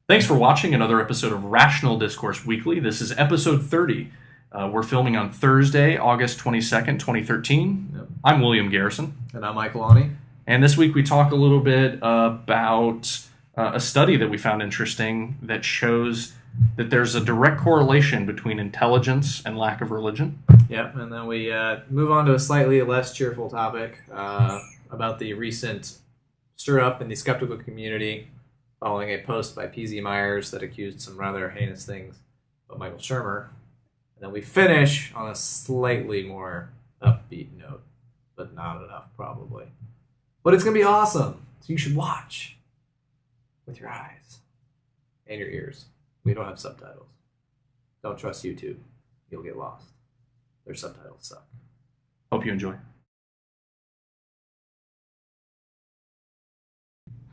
Thanks for watching another episode of Rational Discourse Weekly. This is episode 30. We're filming on Thursday, August 22nd, 2013. Yep. I'm William Garrison. And I'm Michael Aune. And this week we talk a little bit about a study that we found interesting that shows that there's a direct correlation between intelligence and lack of religion. Yep, and then we move on to a slightly less cheerful topic about the recent stir-up in the skeptical community following a post by P.Z. Myers that accused some rather heinous things of Michael Shermer. And then we finish on a slightly more upbeat note, but not enough, probably. But it's going to be awesome, so you should watch with your eyes and your ears. We don't have subtitles. Don't trust YouTube. You'll get lost. Their subtitles suck. Hope you enjoy.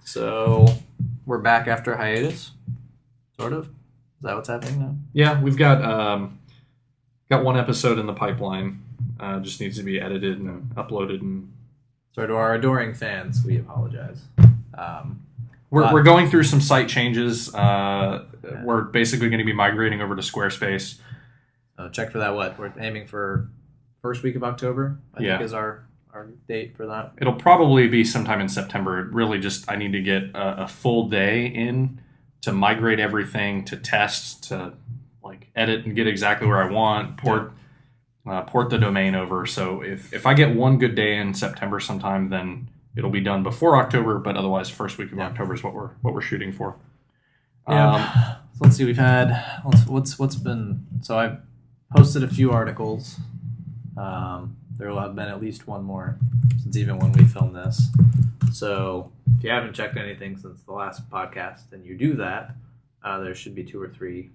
So, we're back after hiatus, sort of. Is that what's happening now? Yeah, we've got one episode in the pipeline. Just needs to be edited and uploaded. And So to our adoring fans, we apologize. We're going through some site changes. We're basically going to be migrating over to Squarespace. Check for that. We're aiming for first week of October, I think is our date for that. It'll probably be sometime in September. It really just, I need to get a full day in to migrate everything, to test, to edit and get exactly where I want, port the domain over. So if I get one good day in September sometime, then it'll be done before October, but otherwise first week of October is what we're shooting for. Yeah. So let's see. We've had what's been. So I've posted a few articles. There will have been at least one more since even when we filmed this. So if you haven't checked anything since the last podcast, and you do that, there should be 2 or 3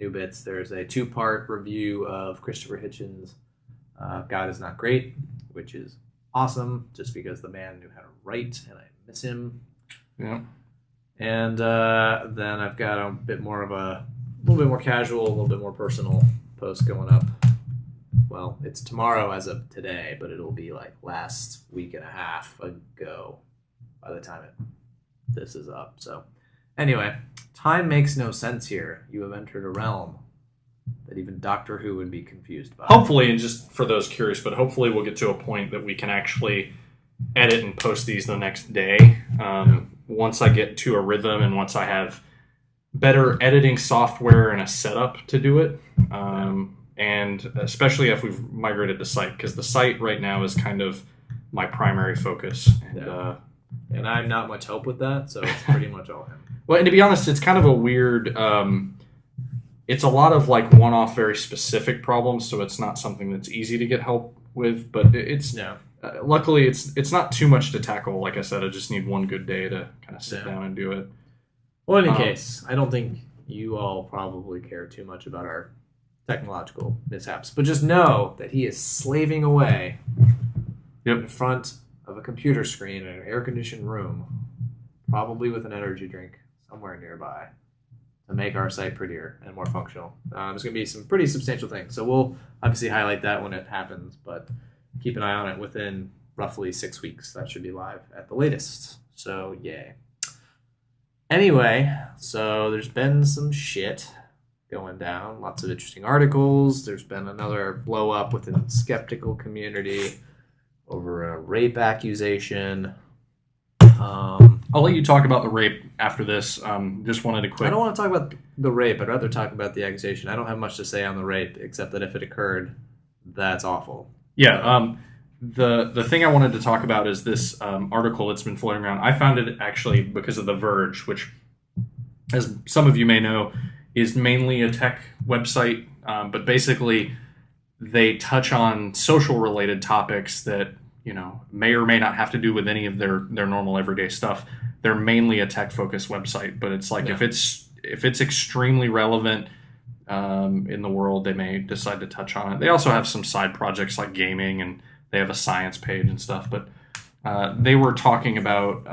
new bits. There's a 2-part review of Christopher Hitchens' God is Not Great, which is awesome, just because the man knew how to write, and I miss him. Yeah. And then I've got a little bit more casual, a little bit more personal post going up. Well, it's tomorrow as of today, but it'll be like last week and a half ago by the time this is up. So anyway, time makes no sense here. You have entered a realm that even Doctor Who would be confused by. Hopefully, and just for those curious, but hopefully we'll get to a point that we can actually edit and post these the next day. Once I get to a rhythm and once I have better editing software and a setup to do it. And especially if we've migrated the site, because the site right now is kind of my primary focus. And I'm not much help with that, so it's pretty much all him. Well, and to be honest, it's kind of a weird... it's a lot of one-off, very specific problems, so it's not something that's easy to get help with, but it's... luckily, it's not too much to tackle. Like I said, I just need one good day to kind of sit down and do it. Well, in any case, I don't think you all probably care too much about our technological mishaps, but just know that he is slaving away in front of a computer screen in an air-conditioned room, probably with an energy drink somewhere nearby, to make our site prettier and more functional. There's going to be some pretty substantial things, so we'll obviously highlight that when it happens, but keep an eye on it. Within roughly 6 weeks, that should be live at the latest. So, yay. Anyway, so there's been some shit going down. Lots of interesting articles. There's been another blow up within the skeptical community over a rape accusation. I'll let you talk about the rape after this. Just wanted to quick... I don't want to talk about the rape. I'd rather talk about the accusation. I don't have much to say on the rape, except that if it occurred, that's awful. Yeah, the thing I wanted to talk about is this article that's been floating around. I found it actually because of The Verge, which, as some of you may know, is mainly a tech website, but basically they touch on social-related topics that, may or may not have to do with any of their normal everyday stuff. They're mainly a tech-focused website, but it's if it's extremely relevant in the world, they may decide to touch on it. They also have some side projects like gaming, and they have a science page and stuff. But they were talking about,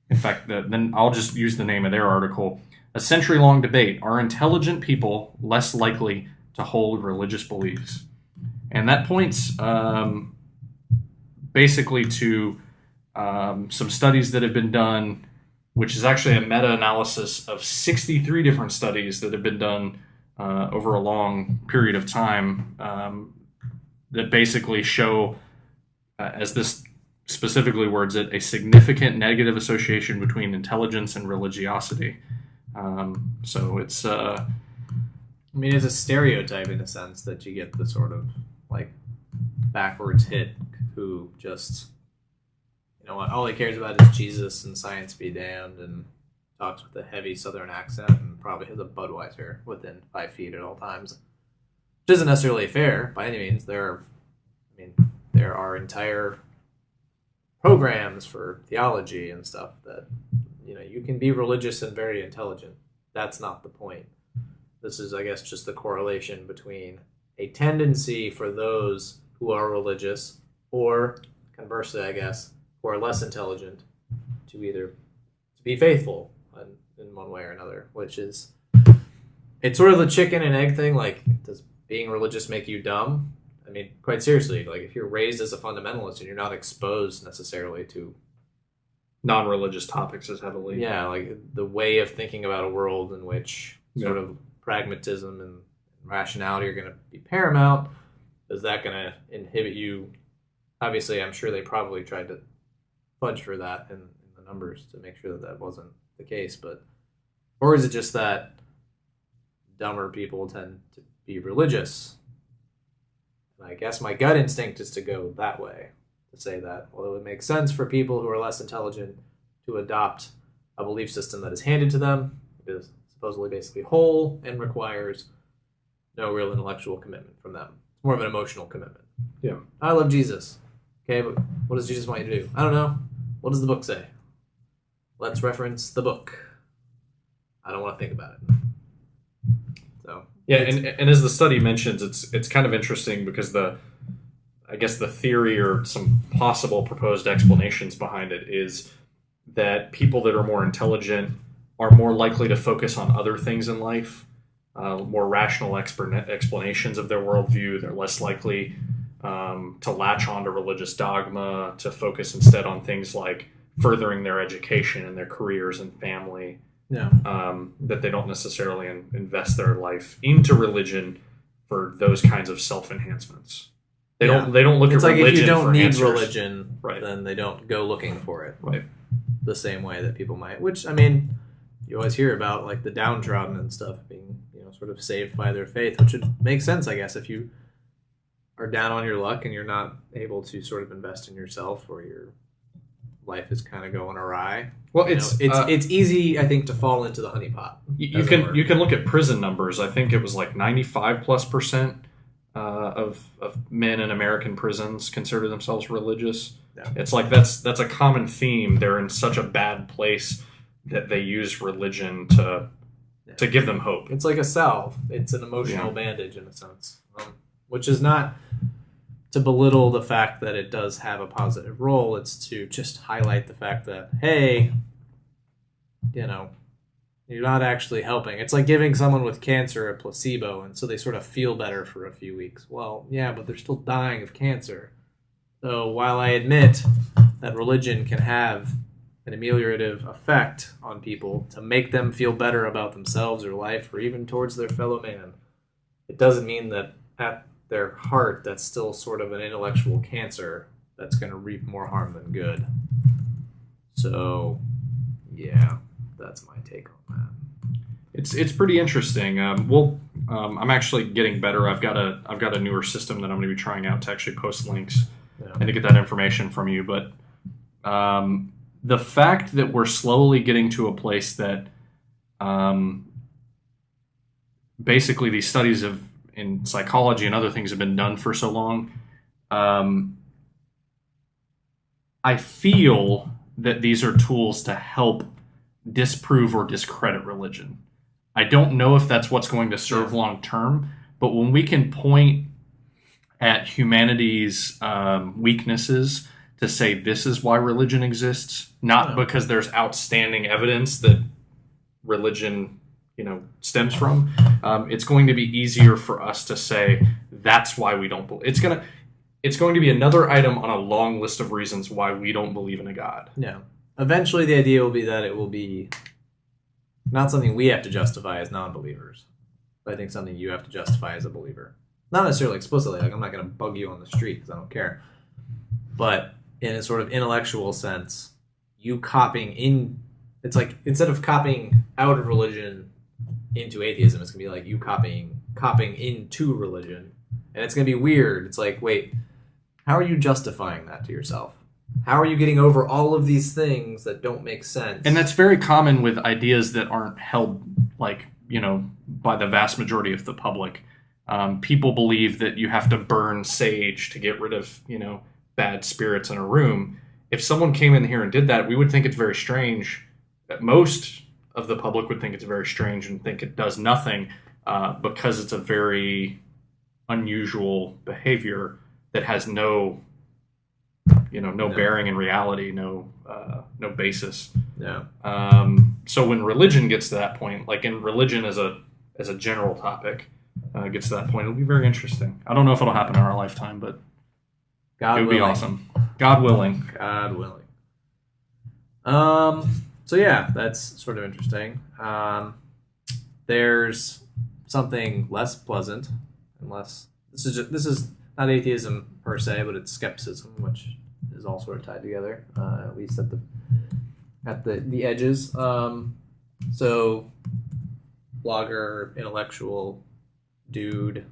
in fact, then I'll just use the name of their article. A century-long debate: are intelligent people less likely to hold religious beliefs? And that points basically to some studies that have been done which is actually a meta-analysis of 63 different studies that have been done over a long period of time that basically show, as this specifically words it, a significant negative association between intelligence and religiosity. So it's... I mean, it's a stereotype in a sense that you get the sort of, like, backwards hit who just... You know what? All he cares about is Jesus and science be damned, and talks with a heavy Southern accent, and probably has a Budweiser within 5 feet at all times. Which isn't necessarily fair by any means. There are entire programs for theology and stuff that, you know, you can be religious and very intelligent. That's not the point. This is, I guess, just the correlation between a tendency for those who are religious, or conversely, I guess, who are less intelligent, to either to be faithful in one way or another, which is, it's sort of the chicken and egg thing. Like, does being religious make you dumb? I mean, quite seriously, like, if you're raised as a fundamentalist and you're not exposed necessarily to non-religious topics as heavily. Yeah, like the way of thinking about a world in which sort of pragmatism and rationality are going to be paramount, is that going to inhibit you? Obviously, I'm sure they probably tried to fudge for that in the numbers to make sure that that wasn't the case, but, or is it just that dumber people tend to be religious? And I guess my gut instinct is to go that way, to say that, well, it would make sense for people who are less intelligent to adopt a belief system that is handed to them, is supposedly basically whole, and requires no real intellectual commitment from them. It's more of an emotional commitment. Yeah. I love Jesus. Okay, but what does Jesus want you to do? I don't know. What does the book say? Let's reference the book. I don't want to think about it. So yeah, and as the study mentions, it's kind of interesting because I guess the theory or some possible proposed explanations behind it is that people that are more intelligent are more likely to focus on other things in life, more rational explanations of their worldview. They're less likely to latch on to religious dogma, to focus instead on things like furthering their education and their careers and family. Yeah. That they don't necessarily invest their life into religion for those kinds of self-enhancements. They don't look it's at like religion. If you don't for need answers. religion, Right. then they don't go looking for it. Right. The same way that people might. Which, I mean, you always hear about, like, the downtrodden and stuff being, you know, sort of saved by their faith, which would make sense, I guess, if you are down on your luck and you're not able to sort of invest in yourself, or your life is kind of going awry. Well, it's easy, I think, to fall into the honeypot. You can look at prison numbers. I think it was like 95+% of men in American prisons consider themselves religious. Yeah. It's like that's a common theme. They're in such a bad place that they use religion to give them hope. It's like a salve. It's an emotional bandage in a sense, which is not to belittle the fact that it does have a positive role. It's to just highlight the fact that, hey, you know, you're not actually helping. It's like giving someone with cancer a placebo, and so they sort of feel better for a few weeks. Well, yeah, but they're still dying of cancer. So while I admit that religion can have an ameliorative effect on people to make them feel better about themselves or life, or even towards their fellow man, it doesn't mean that at their heart that's still sort of an intellectual cancer that's going to reap more harm than good. So, yeah, that's my take on that. It's pretty interesting. I'm actually getting better. I've got a newer system that I'm going to be trying out to actually post links and to get that information from you. But the fact that we're slowly getting to a place that basically these studies in psychology and other things have been done for so long, I feel that these are tools to help disprove or discredit religion. I don't know if that's what's going to serve long term, but when we can point at humanity's weaknesses to say this is why religion exists, not because there's outstanding evidence that religion, stems from, it's going to be easier for us to say that's why we don't believe. It's going to be another item on a long list of reasons why we don't believe in a God. Yeah. eventually the idea will be that it will be not something we have to justify as non-believers, but I think something you have to justify as a believer. Not necessarily explicitly, like I'm not going to bug you on the street because I don't care. But in a sort of intellectual sense, you copying in, it's like instead of copying out of religion into atheism, it's going to be like you copying into religion. And it's going to be weird. It's like, wait, how are you justifying that to yourself? How are you getting over all of these things that don't make sense? And that's very common with ideas that aren't held, like, you know, by the vast majority of the public. People believe that you have to burn sage to get rid of, you know, bad spirits in a room. If someone came in here and did that, we would think it's very strange. Most of the public would think it's very strange and think it does nothing because it's a very unusual behavior that has no, you know, no bearing in reality, no basis. Yeah. So when religion gets to that point, like in religion as a general topic, gets to that point, it'll be very interesting. I don't know if it'll happen in our lifetime, but it would be awesome. God willing. God willing. So yeah, that's sort of interesting. There's something less pleasant and less. This is not atheism per se, but it's skepticism, which is all sort of tied together, at least at the edges. So, blogger, intellectual, dude,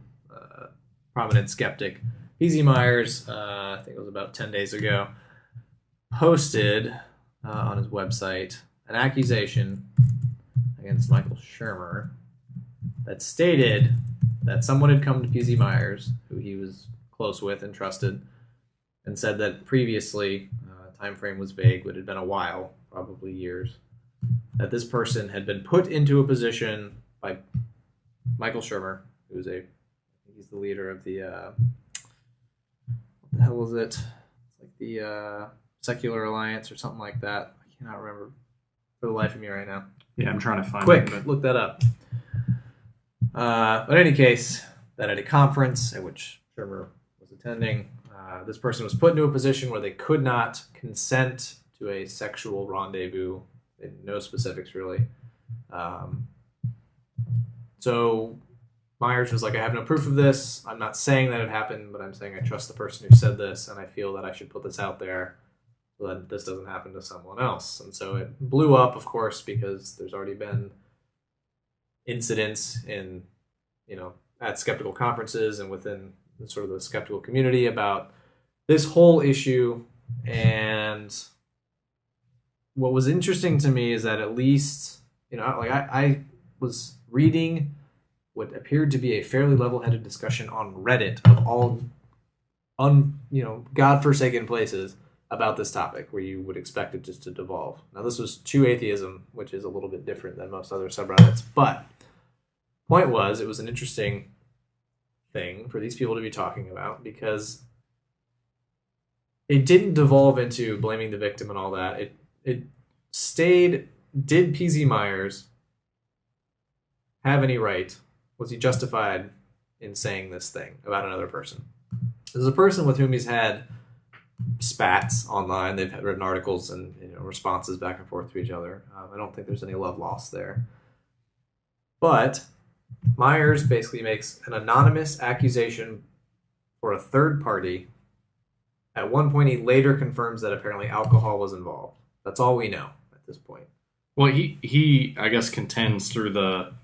prominent skeptic, PZ Myers, I think it was about 10 days ago, posted on his website an accusation against Michael Shermer that stated that someone had come to PZ Myers, who he was close with and trusted, and said that previously, time frame was vague, but it had been a while, probably years, that this person had been put into a position by Michael Shermer, who's he's the leader of the, what the hell was it? It's like the Secular Alliance or something like that. I cannot remember for the life of me right now. Yeah, I'm trying to find it. Quick, look that up. But in any case, that at a conference at which Shermer was attending, this person was put into a position where they could not consent to a sexual rendezvous. No specifics, really. So Myers was like, I have no proof of this. I'm not saying that it happened, but I'm saying I trust the person who said this, and I feel that I should put this out there so that this doesn't happen to someone else. And so it blew up, of course, because there's already been incidents in, you know, at skeptical conferences and within sort of the skeptical community about this whole issue. And what was interesting to me is that at least, you know, like I was reading what appeared to be a fairly level-headed discussion on Reddit of all godforsaken places about this topic where you would expect it just to devolve. Now, this was True Atheism, which is a little bit different than most other subreddits, but point was, it was an interesting thing for these people to be talking about because it didn't devolve into blaming the victim and all that. It stayed, did PZ Myers have any right? Was he justified in saying this thing about another person? There's a person with whom he's had spats online. They've written articles and responses back and forth to each other. I don't think there's any love lost there. But Myers basically makes an anonymous accusation for a third party. At one point, he later confirms that apparently alcohol was involved. That's all we know at this point. Well, he I guess contends through the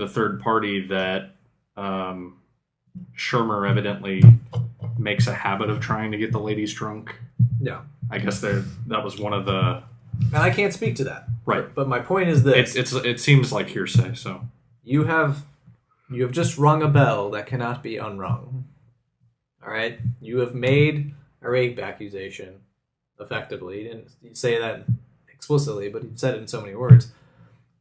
third party that Shermer evidently makes a habit of trying to get the ladies drunk. Yeah. I guess that was one of the... And I can't speak to that. Right. But my point is this. It seems like hearsay, so... You have just rung a bell that cannot be unrung. All right? You have made a rape accusation, effectively. You didn't say that explicitly, but you said it in so many words,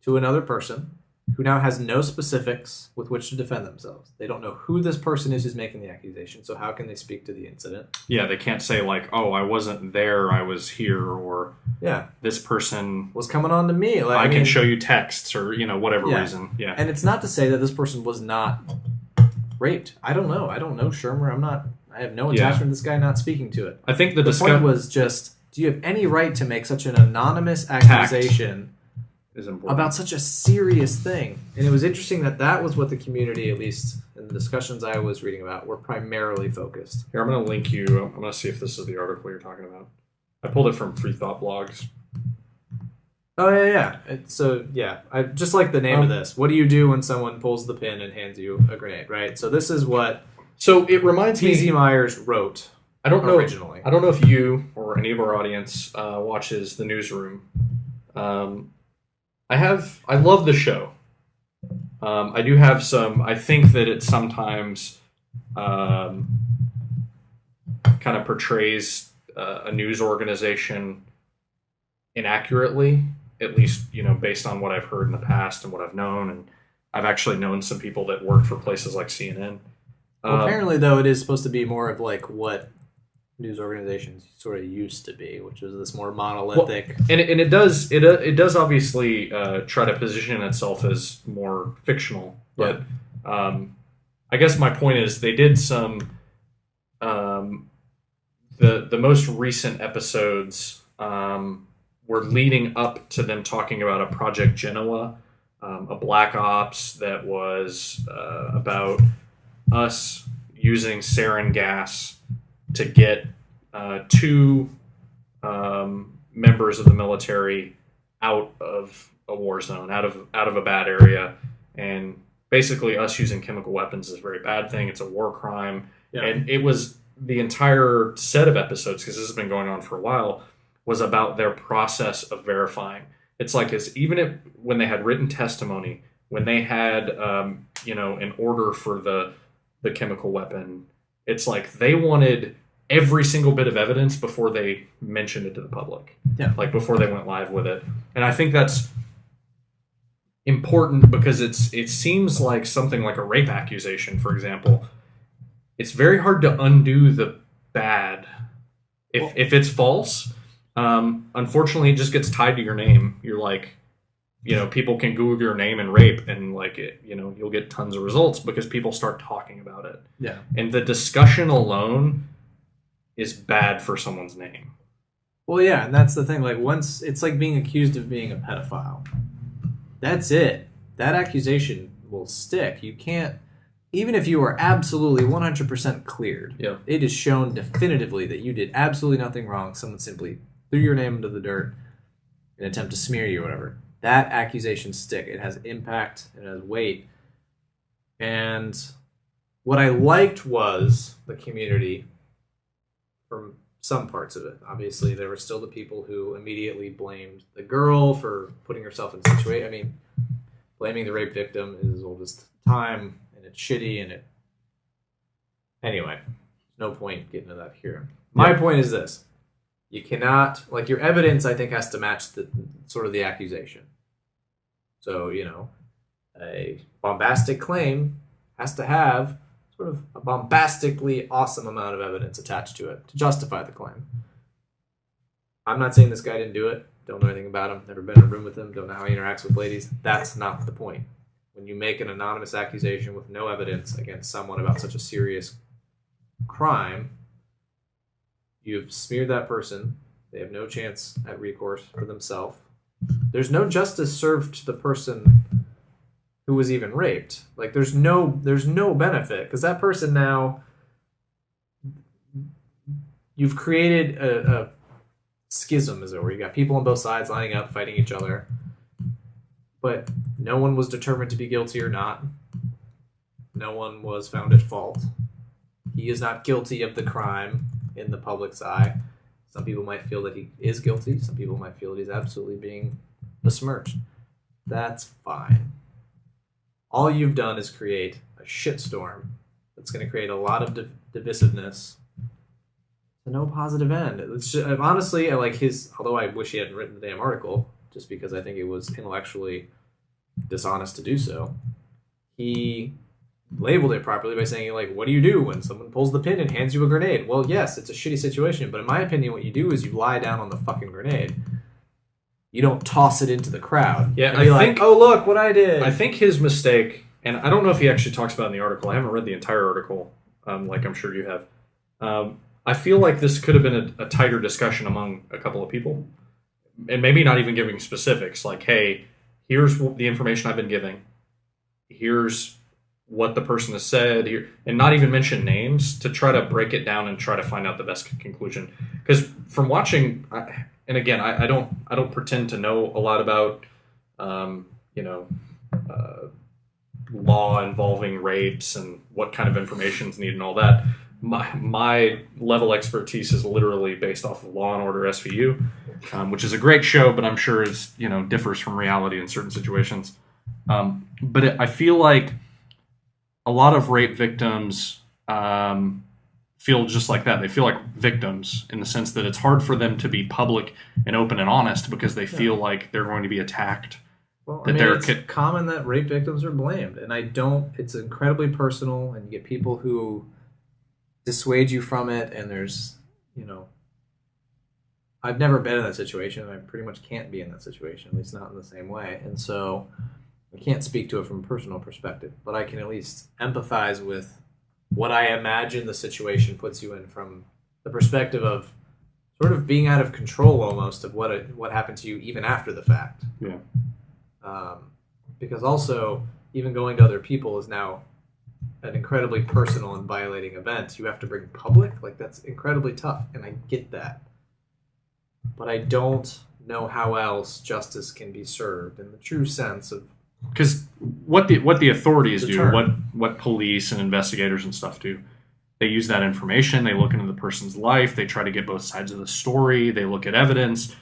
to another person who now has no specifics with which to defend themselves. They don't know who this person is who's making the accusation, so how can they speak to the incident? Yeah, they can't say like, oh, I wasn't there, I was here, or yeah, this person was coming on to me. Like, I can show you texts or, whatever reason. Yeah. And it's not to say that this person was not raped. I don't know. I don't know Shermer. I have no attachment to this guy not speaking to it. I think the point was just do you have any right to make such an anonymous accusation is important about such a serious thing? And it was interesting that was what the community, at least in the discussions I was reading about, were primarily focused. Here, I'm going to link you. I'm going to see if this is the article you're talking about. I pulled it from Free Thought Blogs. Oh, yeah. I just like the name of this. What do you do when someone pulls the pin and hands you a grenade, right? So this is what it reminds me... T.Z. Myers wrote originally. I don't know if you or any of our audience watches The Newsroom. I love the show. I do have some... I think that it sometimes kind of portrays a news organization inaccurately, at least, based on what I've heard in the past and what I've known. And I've actually known some people that work for places like CNN. Well, apparently, though, it is supposed to be more of like what news organizations sort of used to be, which was this more monolithic. Well, and it does obviously try to position itself as more fictional. But I guess my point is they did some the most recent episodes were leading up to them talking about a Project Genoa, a black ops that was about us using sarin gas to get two members of the military out of a war zone, out of a bad area, and basically us using chemical weapons is a very bad thing. It's a war crime, and it was the entire set of episodes, because this has been going on for a while, was about their process of verifying. It's like when they had written testimony, when they had an order for the chemical weapon, it's like they wanted every single bit of evidence before they mentioned it to the public. Yeah. Like before they went live with it. And I think that's important because it seems like something like a rape accusation, for example. It's very hard to undo the bad if it's false. Unfortunately, it just gets tied to your name. You're like, people can Google your name and rape, and like it, you'll get tons of results because people start talking about it. Yeah. And the discussion alone is bad for someone's name. Well, yeah, and that's the thing. Like once it's like being accused of being a pedophile. That's it. That accusation will stick. You can't, even if you are absolutely 100% cleared. Yeah. It is shown definitively that you did absolutely nothing wrong. Someone simply threw your name into the dirt in an attempt to smear you or whatever. That accusation stick. It has impact. It has weight. And what I liked was the community from some parts of it. Obviously, there were still the people who immediately blamed the girl for putting herself in a situation. I mean, blaming the rape victim is as old as time, and it's shitty, and it... Anyway, no point getting to that here. My point is this. You cannot... Like, your evidence, I think, has to match the sort of the accusation. So, a bombastic claim has to have sort of a bombastically awesome amount of evidence attached to it to justify the claim. I'm not saying this guy didn't do it. Don't know anything about him. Never been in a room with him. Don't know how he interacts with ladies. That's not the point. When you make an anonymous accusation with no evidence against someone about such a serious crime, you've smeared that person. They have no chance at recourse for themselves. There's no justice served to the person who was even raped. Like, there's no benefit, because that person now, you've created a schism, as it were. You got people on both sides lining up, fighting each other, but no one was determined to be guilty or not. No one was found at fault. He is not guilty of the crime in the public's eye. Some people might feel that he is guilty. Some people might feel that he's absolutely being besmirched. That's fine. All you've done is create a shitstorm that's going to create a lot of divisiveness to no positive end. It's just, honestly, I like his, although I wish he hadn't written the damn article, just because I think it was intellectually dishonest to do so. He labeled it properly by saying, like, what do you do when someone pulls the pin and hands you a grenade? Well, yes, it's a shitty situation, but in my opinion, what you do is you lie down on the fucking grenade. You don't toss it into the crowd. Yeah, and be like, oh, look what I did. I think his mistake, and I don't know if he actually talks about it in the article. I haven't read the entire article, like I'm sure you have. I feel like this could have been a tighter discussion among a couple of people, and maybe not even giving specifics. Like, hey, here's the information I've been giving. Here's what the person has said here, and not even mention names, to try to break it down and try to find out the best conclusion. Because from watching, and again, I don't pretend to know a lot about, law involving rapes and what kind of information is needed and all that. My level expertise is literally based off of Law and Order SVU, which is a great show, but I'm sure is differs from reality in certain situations. But I feel like a lot of rape victims feel just like that. They feel like victims in the sense that it's hard for them to be public and open and honest because they feel like they're going to be attacked. Well, it's common that rape victims are blamed, and it's incredibly personal, and you get people who dissuade you from it, and there's, I've never been in that situation, and I pretty much can't be in that situation, at least not in the same way, and so I can't speak to it from a personal perspective, but I can at least empathize with what I imagine the situation puts you in from the perspective of sort of being out of control almost of what happened to you even after the fact. Yeah. Because also, even going to other people is now an incredibly personal and violating event. You have to bring public, like that's incredibly tough, and I get that. But I don't know how else justice can be served in the true sense of, because what the authorities do, what police and investigators and stuff do, they use that information. They look into the person's life. They try to get both sides of the story. They look at evidence.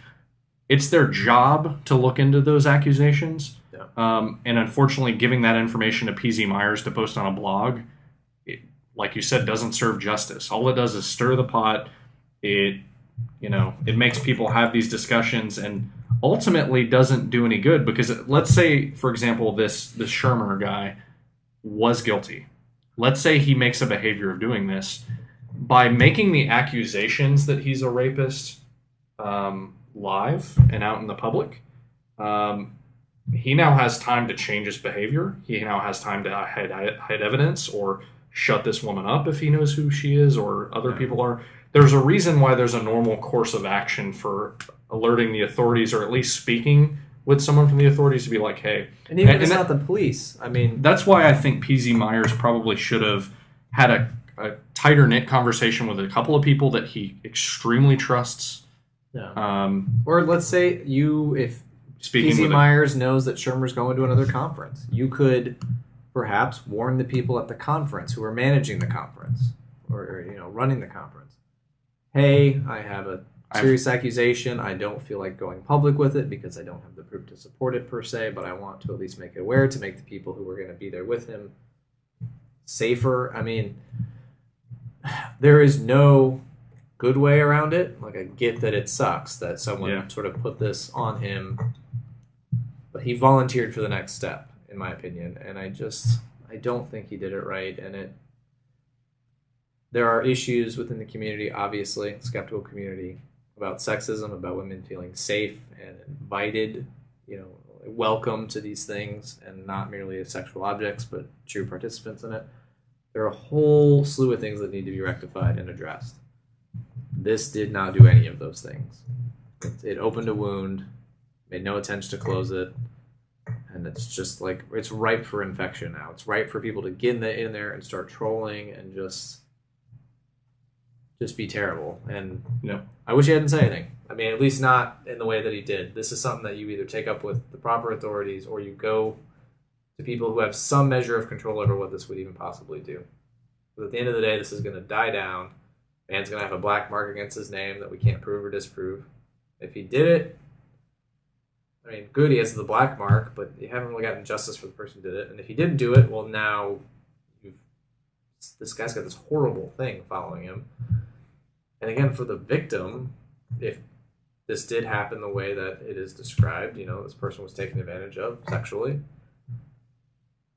It's their job to look into those accusations. Yeah. And unfortunately, giving that information to PZ Myers to post on a blog, like you said, doesn't serve justice. All it does is stir the pot. It makes people have these discussions and ultimately doesn't do any good because let's say, for example, this Shermer guy was guilty. Let's say he makes a behavior of doing this. By making the accusations that he's a rapist live and out in the public, he now has time to change his behavior. He now has time to hide evidence or shut this woman up if he knows who she is or other people are. There's a reason why there's a normal course of action for alerting the authorities or at least speaking with someone from the authorities to be like, hey. And even if it's not the police. I mean, that's why I think PZ Myers probably should have had a tighter knit conversation with a couple of people that he extremely trusts. Yeah. Or let's say if PZ Myers knows that Shermer's going to another conference, you could perhaps warn the people at the conference who are managing the conference or running the conference. Hey, I have a serious accusation. I don't feel like going public with it because I don't have the proof to support it per se, but I want to at least make it aware to make the people who are going to be there with him safer. I mean, there is no good way around it. Like, I get that it sucks that someone sort of put this on him, but he volunteered for the next step, in my opinion, and I don't think he did it right, and there are issues within the community, obviously, skeptical community, about sexism, about women feeling safe and invited, welcome to these things, and not merely as sexual objects, but true participants in it. There are a whole slew of things that need to be rectified and addressed. This did not do any of those things. It opened a wound, made no attempt to close it, and it's just like, it's ripe for infection now. It's ripe for people to get in there and start trolling and just be terrible. And I wish he hadn't said anything. I mean, at least not in the way that he did. This is something that you either take up with the proper authorities or you go to people who have some measure of control over what this would even possibly do. But at the end of the day, this is going to die down. Man's going to have a black mark against his name that we can't prove or disprove. If he did it, I mean, good, he has the black mark, but you haven't really gotten justice for the person who did it. And if he didn't do it, well, now this guy's got this horrible thing following him. And again, for the victim, if this did happen the way that it is described, this person was taken advantage of sexually,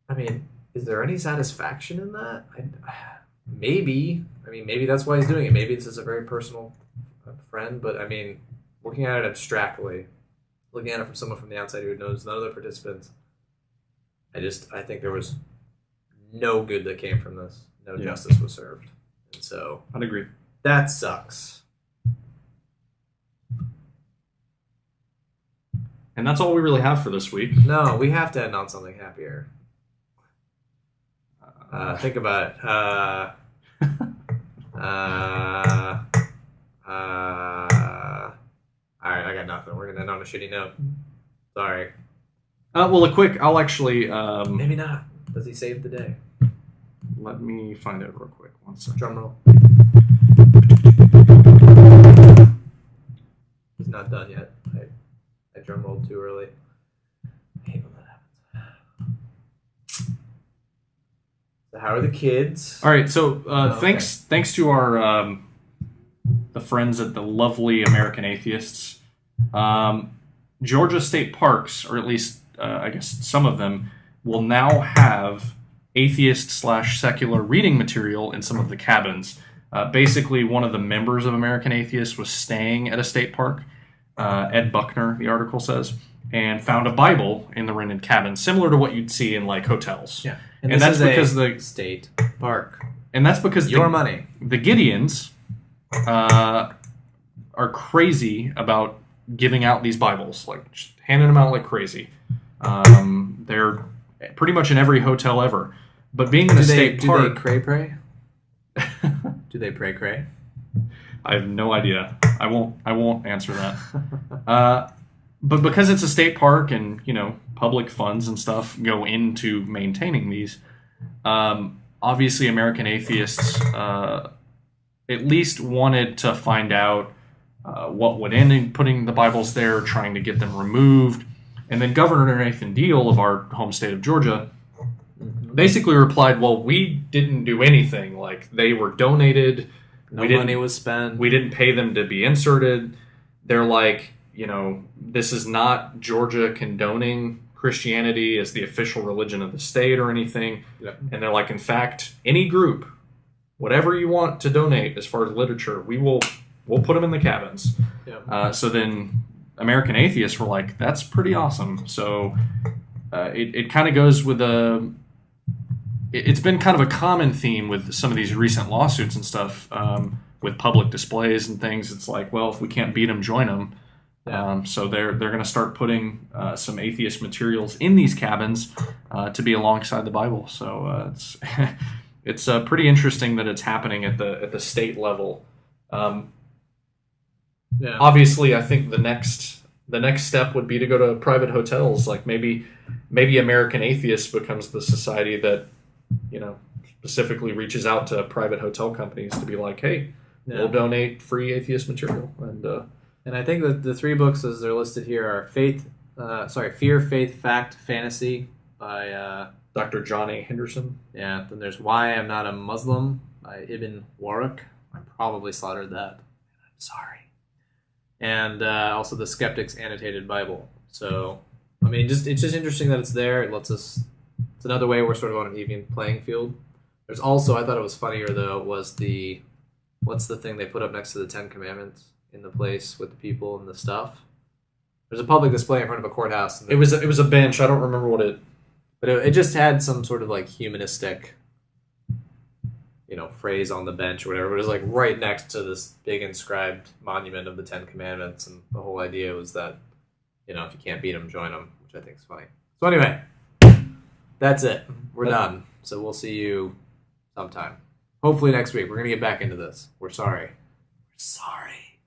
I mean, is there any satisfaction in that? Maybe. I mean, maybe that's why he's doing it. Maybe this is a very personal friend, but I mean, looking at it abstractly, looking at it from someone from the outside who knows none of the participants, I think there was no good that came from this. No justice was served. And so I'd agree. That sucks. And that's all we really have for this week. No, we have to end on something happier. Think about it. Alright, I got nothing. We're gonna end on a shitty note. Sorry. Well, I'll actually... Maybe not. Does he save the day? Let me find out real quick. One second. Drum roll. He's not done yet. I drum rolled too early. I hate when that happens. So how are the kids? All right, so thanks to our the friends at the lovely American Atheists, Georgia State Parks, or at least I guess some of them, will now have atheist/secular reading material in some of the cabins. Basically, one of the members of American Atheists was staying at a state park, Ed Buckner, the article says, and found a Bible in the rented cabin, similar to what you'd see in like hotels. Yeah, and that's because the state park, and that's because your money. The Gideons are crazy about giving out these Bibles, like just handing them out like crazy. They're pretty much in every hotel ever. But being in a state park, do they cray? Do they pray? I have no idea. I won't answer that. But because it's a state park and, public funds and stuff go into maintaining these, obviously American Atheists at least wanted to find out what went in putting the Bibles there, trying to get them removed. And then Governor Nathan Deal of our home state of Georgia basically replied, well, we didn't do anything. Like, they were donated. No money was spent. We didn't pay them to be inserted. They're like, this is not Georgia condoning Christianity as the official religion of the state or anything. Yep. And they're like, in fact, any group, whatever you want to donate as far as literature, we'll put them in the cabins. Yep. So then American Atheists were like, that's pretty awesome. So it kind of goes with it's been kind of a common theme with some of these recent lawsuits and stuff with public displays and things. It's like, well, if we can't beat them, join them. Yeah. So they're going to start putting some atheist materials in these cabins to be alongside the Bible. So it's pretty interesting that it's happening at the state level. Obviously, I think the next step would be to go to private hotels. Like maybe American Atheists becomes the society that specifically reaches out to private hotel companies to be like, hey, we'll donate free atheist material. And I think that the three books as they're listed here are Fear, Faith, Fact, Fantasy by Dr. John A. Henderson. Yeah. Then there's Why I'm Not a Muslim by Ibn Waraq. I probably slaughtered that. I'm sorry. And also the Skeptic's Annotated Bible. So, I mean, it's just interesting that it's there. It lets us. It's another way we're sort of on an even playing field. There's also, I thought it was funnier though, was what's the thing they put up next to the Ten Commandments in the place with the people and the stuff? There's a public display in front of a courthouse. It was a bench. I don't remember what it. But it just had some sort of like humanistic, phrase on the bench or whatever. But it was like right next to this big inscribed monument of the Ten Commandments, and the whole idea was that, if you can't beat them, join them, which I think is funny. So anyway, that's it. We're done. So we'll see you sometime. Hopefully next week. We're gonna get back into this. We're sorry. We're sorry.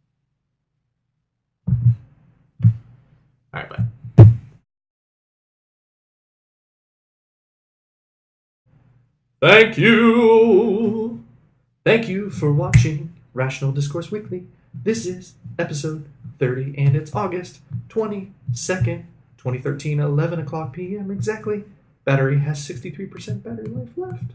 All right, bye. Thank you. Thank you for watching Rational Discourse Weekly. This is episode 30, and it's August 22nd, 2013, 11 o'clock p.m. exactly. Battery has 63% battery life left.